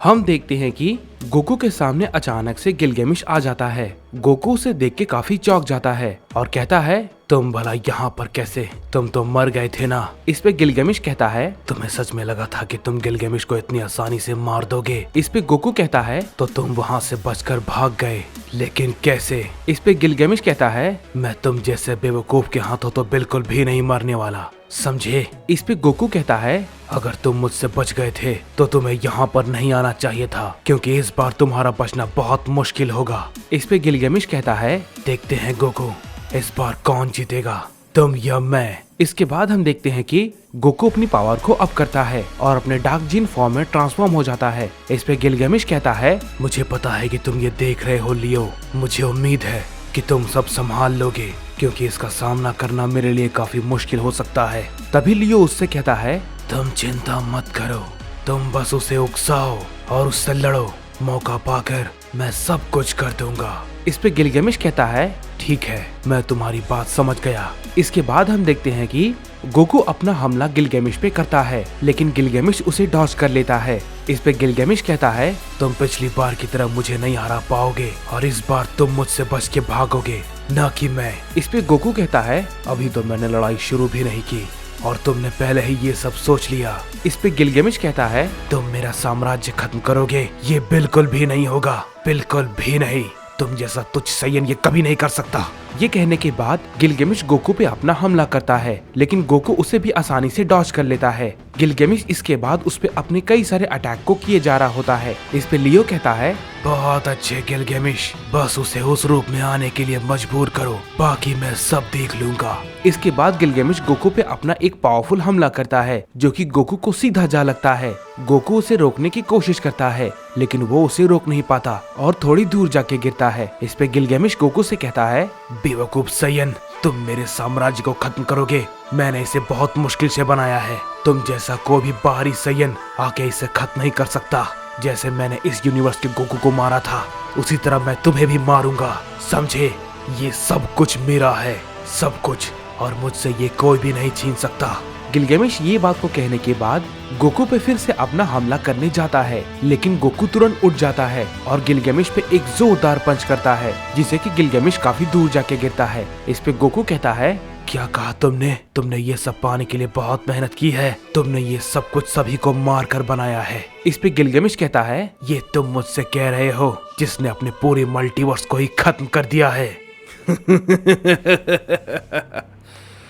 हम देखते हैं कि गोकू के सामने अचानक से गिलगेमिश आ जाता है। गोकू उसे देख के काफी चौंक जाता है और कहता है, तुम भला यहाँ पर कैसे? तुम तो मर गए थे ना। इस पे गिलगेमिश कहता है, तुम्हें सच में लगा था कि तुम गिलगेमिश को इतनी आसानी से मार दोगे? इस पे गोकू कहता है, तो तुम वहाँ से बचकर भाग गए, लेकिन कैसे? इस पे गिलगेमिश कहता है, मैं तुम जैसे बेवकूफ के हाथों तो बिल्कुल भी नहीं मरने वाला, समझे? इस पे गोकू कहता है, अगर तुम मुझसे बच गए थे तो तुम्हें यहाँ पर नहीं आना चाहिए था, क्योंकि इस बार तुम्हारा बचना बहुत मुश्किल होगा। इस पे गिलगेमिश कहता है, देखते हैं गोकू, इस बार कौन जीतेगा, तुम या मैं? इसके बाद हम देखते हैं कि गोकू अपनी पावर को अप करता है और अपने डार्क जीन फॉर्म में ट्रांसफॉर्म हो जाता है। इस पे गिलगेमिश कहता है, मुझे पता है कि तुम ये देख रहे हो लियो, मुझे उम्मीद है कि तुम सब संभाल लोगे, क्योंकि इसका सामना करना मेरे लिए काफी मुश्किल हो सकता है। तभी लियो उससे कहता है, तुम चिंता मत करो, तुम बस उसे उकसाओ और उससे लड़ो, मौका पाकर मैं सब कुछ कर दूंगा। इस पे गिलगेमिश कहता है, ठीक है, मैं तुम्हारी बात समझ गया। इसके बाद हम देखते हैं कि गोकू अपना हमला गिलगेमिश पे करता है, लेकिन गिलगेमिश उसे डॉज कर लेता है। इस पे गिलगेमिश कहता है, तुम पिछली बार की तरह मुझे नहीं हरा पाओगे और इस बार तुम मुझसे बच के भागोगे, न कि मैं। इस पे गोकू कहता है, अभी तो मैंने लड़ाई शुरू भी नहीं की और तुमने पहले ही ये सब सोच लिया। इस पे गिलगेमिश कहता है, तुम मेरा साम्राज्य खत्म करोगे? ये बिल्कुल भी नहीं होगा, बिल्कुल भी नहीं। तुम जैसा तुच्छ सैयन ये कभी नहीं कर सकता। ये कहने के बाद गिलगेमिश गोकू पे अपना हमला करता है, लेकिन गोकू उसे भी आसानी से डॉज कर लेता है। गिलगेमिश इसके बाद उस पे अपने कई सारे अटैक को किए जा रहा होता है। इस पे लियो कहता है, बहुत अच्छे गिलगेमिश, बस उसे उस रूप में आने के लिए मजबूर करो, बाकी मैं सब देख लूंगा। इसके बाद गिलगेमिश गोकू पे अपना एक पावरफुल हमला करता है, जो कि गोकू को सीधा जा लगता है। गोकू उसे रोकने की कोशिश करता है, लेकिन वो उसे रोक नहीं पाता और थोड़ी दूर जाके गिरता है। इस पे गिलगेमिश गोकू से कहता है, बेवकूफ सैयन, तुम मेरे साम्राज्य को खत्म करोगे? मैंने इसे बहुत मुश्किल से बनाया है, तुम जैसा कोई भी बाहरी सैयन आके इसे खत्म नहीं कर सकता। जैसे मैंने इस यूनिवर्स के गोकू को मारा था, उसी तरह मैं तुम्हें भी मारूंगा, समझे? ये सब कुछ मेरा है, सब कुछ, और मुझसे ये कोई भी नहीं छीन सकता। गिलगेमिश ये बात को कहने के बाद गोकू पे फिर से अपना हमला करने जाता है, लेकिन गोकू तुरंत उठ जाता है और गिलगेमिश पे एक जोरदार पंच करता है, जिससे कि गिलगेमिश काफी दूर जाके गिरता है। इस पे गोकू कहता है, क्या कहा तुमने? तुमने ये सब पाने के लिए बहुत मेहनत की है, तुमने ये सब कुछ सभी को मार कर बनाया है। इस पे गिलगेमिश कहता है, ये तुम मुझसे कह रहे हो जिसने अपने पूरे मल्टीवर्स को ही खत्म कर दिया है।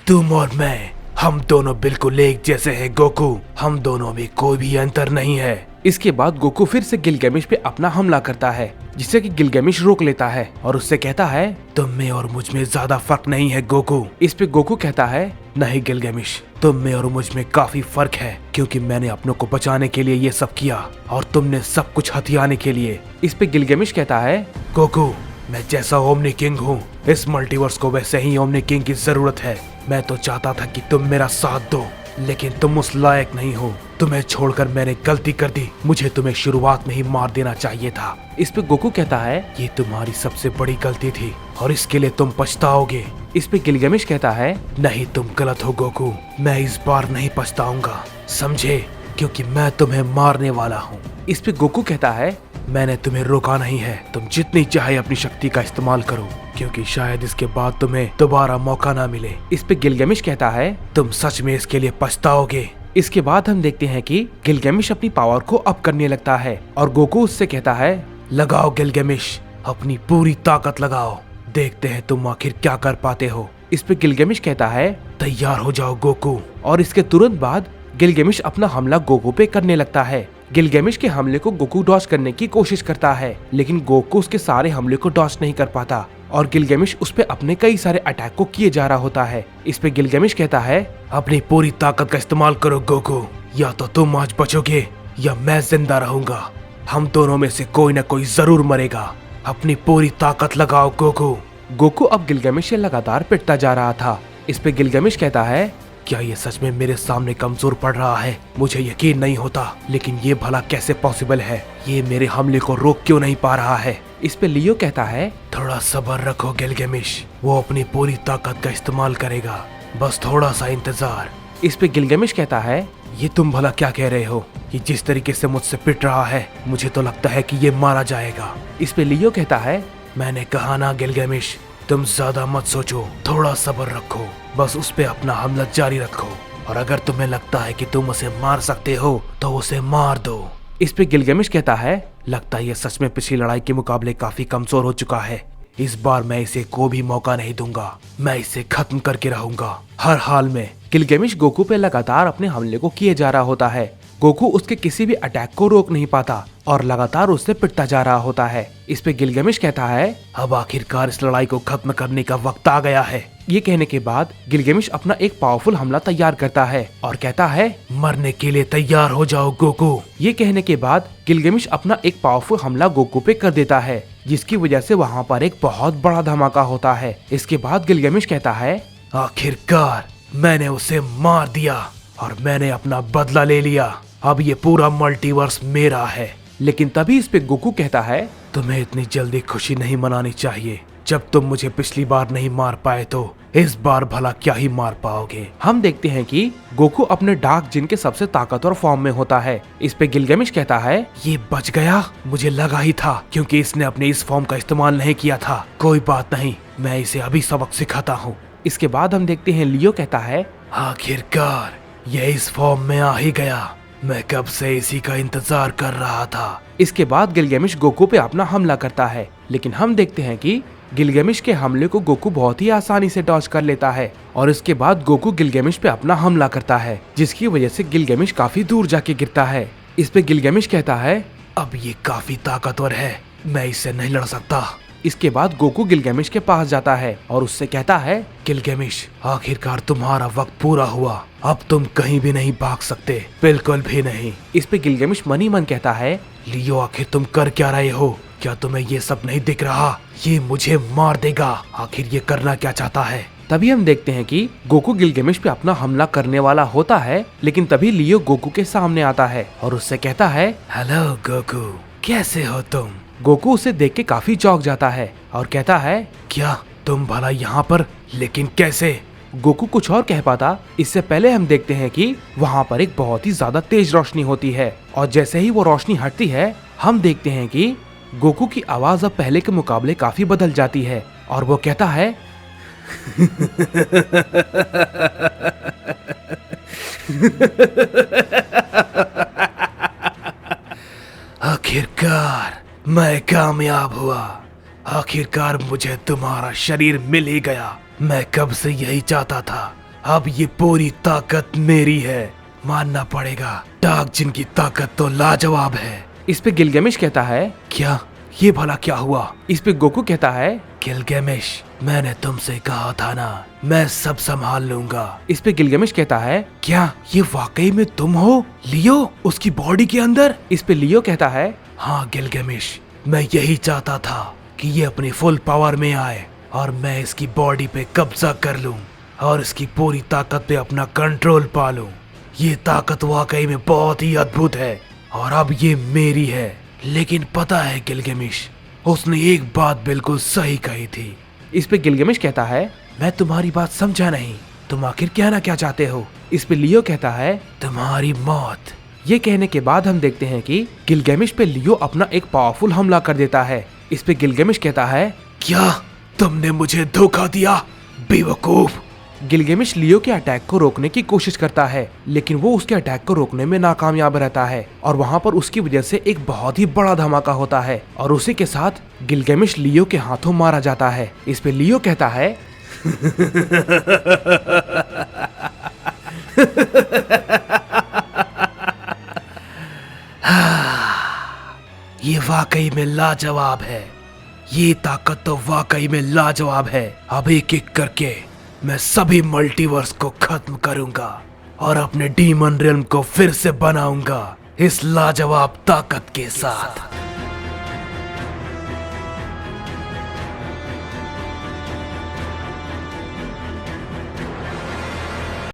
तुम और मैं, हम दोनों बिल्कुल एक जैसे हैं गोकू, हम दोनों में कोई भी अंतर नहीं है। इसके बाद गोकू फिर से गिलगेमिश पे अपना हमला करता है, जिससे कि गिलगेमिश रोक लेता है और उससे कहता है, तुम में और मुझ में ज्यादा फर्क नहीं है गोकू। इस पे गोकू कहता है, नहीं गिलगेमिश, तुम में और मुझ में काफी फर्क है, क्योंकि मैंने अपनों को बचाने के लिए ये सब किया और तुमने सब कुछ हथियाने के लिए। इस पे गिलगेमिश कहता है, गोकू, मैं जैसा ओमनी किंग हूँ, इस मल्टीवर्स को वैसे ही ओमनी किंग की जरूरत है। मैं तो चाहता था कि तुम मेरा साथ दो, लेकिन तुम उस लायक नहीं हो। तुम्हें छोड़कर मैंने गलती कर दी, मुझे तुम्हें शुरुआत में ही मार देना चाहिए था। इस पे गोकू कहता है, ये तुम्हारी सबसे बड़ी गलती थी और इसके लिए तुम पछताओगे। इस पे गिलगेमिश कहता है, नहीं, तुम गलत हो गोकू, मैं इस बार नहीं पछताऊंगा, समझे? क्योंकि मैं तुम्हें मारने वाला हूँ। इस पे गोकू कहता है, मैंने तुम्हें रोका नहीं है, तुम जितनी चाहे अपनी शक्ति का इस्तेमाल करो, क्योंकि शायद इसके बाद तुम्हें दोबारा मौका ना मिले। इस पे गिलगेमिश कहता है, तुम सच में इसके लिए पछताओगे। इसके बाद हम देखते हैं कि गिलगेमिश अपनी पावर को अप करने लगता है और गोकू उससे कहता है, लगाओ गिलगेमिश, अपनी पूरी ताकत लगाओ, देखते हैं तुम आखिर क्या कर पाते हो। इस पे गिलगेमिश कहता है, तैयार हो जाओ गोकू। और इसके तुरंत बाद गिलगेमिश अपना हमला गोकू पे करने लगता है। गिलगेमिश के हमले को गोकू डॉज करने की कोशिश करता है, लेकिन गोकू उसके सारे हमले को डॉज नहीं कर पाता और गिलगेमिश उस पे अपने कई सारे अटैक को किए जा रहा होता है। इस पे गिलगेमिश कहता है, अपनी पूरी ताकत का इस्तेमाल करो गोकू, या तो तुम आज बचोगे या मैं जिंदा रहूंगा, हम दोनों में से कोई न कोई जरूर मरेगा, अपनी पूरी ताकत लगाओ गोकू। गोकू अब गिलगेमिश से लगातार पिटता जा रहा था। इस पे गिलगेमिश कहता है, क्या ये सच में मेरे सामने कमजोर पड़ रहा है? मुझे यकीन नहीं होता, लेकिन ये भला कैसे पॉसिबल है? ये मेरे हमले को रोक क्यों नहीं पा रहा है? इस पे लियो कहता है, थोड़ा सब्र रखो गिलगेमिश, वो अपनी पूरी ताकत का इस्तेमाल करेगा, बस थोड़ा सा इंतजार। इस पे गिलगेमिश कहता है, ये तुम भला क्या कह रहे हो? ये जिस तरीके से मुझसे पिट रहा है मुझे तो लगता है कि ये मारा जाएगा। इस पे लियो कहता है, मैंने कहा ना गिलगेमिश, तुम ज्यादा मत सोचो, थोड़ा सब्र रखो, बस उस पे अपना हमला जारी रखो और अगर तुम्हें लगता है कि तुम उसे मार सकते हो तो उसे मार दो। इस पे गिलगेमिश कहता है, लगता है ये सच में पिछली लड़ाई के मुकाबले काफी कमजोर हो चुका है। इस बार मैं इसे कोई भी मौका नहीं दूंगा, मैं इसे खत्म करके रहूंगा हर हाल में। गिलगेमिश गोकू पे लगातार अपने हमले को किए जा रहा होता है। गोकू उसके किसी भी अटैक को रोक नहीं पाता और लगातार उससे पिटता जा रहा होता है। इस पे गिलगेमिश कहता है, अब आखिरकार इस लड़ाई को खत्म करने का वक्त आ गया है। ये कहने के बाद गिलगेमिश अपना एक पावरफुल हमला तैयार करता है और कहता है, मरने के लिए तैयार हो जाओ गोकू। ये कहने के बाद गिलगेमिश अपना एक पावरफुल हमला गोकू पे कर देता है, जिसकी वजह से वहाँ पर एक बहुत बड़ा धमाका होता है। इसके बाद गिलगेमिश कहता है, आखिरकार मैंने उसे मार दिया और मैंने अपना बदला ले लिया, अब ये पूरा मल्टीवर्स मेरा है। लेकिन तभी इस पे गोकू कहता है, तुम्हें इतनी जल्दी खुशी नहीं मनानी चाहिए। जब तुम मुझे पिछली बार नहीं मार पाए तो इस बार भला क्या ही मार पाओगे। हम देखते हैं कि गोकू अपने डार्क जिन के सबसे ताकतवर फॉर्म में होता है। इस पे गिलगेमिश कहता है, ये बच गया, मुझे लगा ही था क्योंकि इसने अपने इस फॉर्म का इस्तेमाल नहीं किया था। कोई बात नहीं, मैं इसे अभी सबक सिखाता हूँ। इसके बाद हम देखते हैं लियो कहता है, आखिरकार ये इस फॉर्म में आ ही गया, मैं कब से इसी का इंतजार कर रहा था। इसके बाद गिलगेमिश गोकू पे अपना हमला करता है, लेकिन हम देखते हैं कि गिलगेमिश के हमले को गोकू बहुत ही आसानी से डॉज कर लेता है और इसके बाद गोकू गिलगेमिश पे अपना हमला करता है, जिसकी वजह से गिलगेमिश काफी दूर जाके गिरता है। इस पे गिलगेमिश कहता है, अब ये काफी ताकतवर है, मैं इससे नहीं लड़ सकता। इसके बाद गोकू गिलगेमिश के पास जाता है और उससे कहता है, गिलगेमिश आखिरकार तुम्हारा वक्त पूरा हुआ, अब तुम कहीं भी नहीं भाग सकते, बिल्कुल भी नहीं। इस पे गिलगेमिश मन ही मन कहता है, लियो आखिर तुम कर क्या रहे हो? क्या तुम्हें ये सब नहीं दिख रहा? ये मुझे मार देगा, आखिर ये करना क्या चाहता है? तभी हम देखते हैं कि गोकू गिलगेमिश पे अपना हमला करने वाला होता है, लेकिन तभी लियो गोकू के सामने आता है और उससे कहता है, हेलो गोकू, कैसे हो तुम? गोकू उसे देख के काफी चौंक जाता है और कहता है, क्या तुम भला यहाँ पर, लेकिन कैसे? गोकू कुछ और कह पाता इससे पहले हम देखते हैं कि वहाँ पर एक बहुत ही ज्यादा तेज रोशनी होती है और जैसे ही वो रोशनी हटती है हम देखते हैं कि गोकू की आवाज अब पहले के मुकाबले काफी बदल जाती है और वो कहता है, आखिरकार मैं कामयाब हुआ, आखिरकार मुझे तुम्हारा शरीर मिल ही गया, मैं कब से यही चाहता था, अब ये पूरी ताकत मेरी है, मानना पड़ेगा डार्क जिन की ताकत तो लाजवाब है। इस पे गिलगेमिश कहता है, क्या ये भला क्या हुआ? इस पे गोकू कहता है, गिलगेमिश मैंने तुमसे कहा था ना, मैं सब संभाल लूंगा। इस पे गिलगेमिश कहता है, क्या ये वाकई में तुम हो लियो उसकी बॉडी के अंदर? इस पे लियो कहता है, हाँ गिलगेमिश, मैं यही चाहता था कि ये अपनी फुल पावर में आए और मैं इसकी बॉडी पे कब्जा कर लूं और इसकी पूरी ताकत पे अपना कंट्रोल पा लूं। ये ताकत वाकई में बहुत ही अद्भुत है और अब ये मेरी है। लेकिन पता है गिलगेमिश, उसने एक बात बिल्कुल सही कही थी। इस पे गिलगेमिश कहता है, मैं तुम्हारी बात समझा नहीं, तुम आखिर कहना क्या चाहते हो? इस पे लियो कहता है, तुम्हारी मौत। ये कहने के बाद हम देखते हैं कि गिलगेमिश पे लियो अपना एक पावरफुल हमला कर देता है। इस पे गिलगेमिश कहता है, क्या तुमने मुझे धोखा दिया बेवकूफ? गिलगेमिश लियो के अटैक को रोकने की कोशिश करता है, लेकिन वो उसके अटैक को रोकने में नाकामयाब रहता है और वहाँ पर उसकी वजह से एक बहुत ही बड़ा धमाका होता है और उसी के साथ गिलगेमिश लियो के हाथों मारा जाता है। इस पे लियो कहता है, ये वाकई में लाजवाब है, ये ताकत तो वाकई में लाजवाब है। अब एक एक करके मैं सभी मल्टीवर्स को खत्म करूंगा और अपने डीमन रिल्म को फिर से बनाऊंगा इस लाजवाब ताकत के साथ।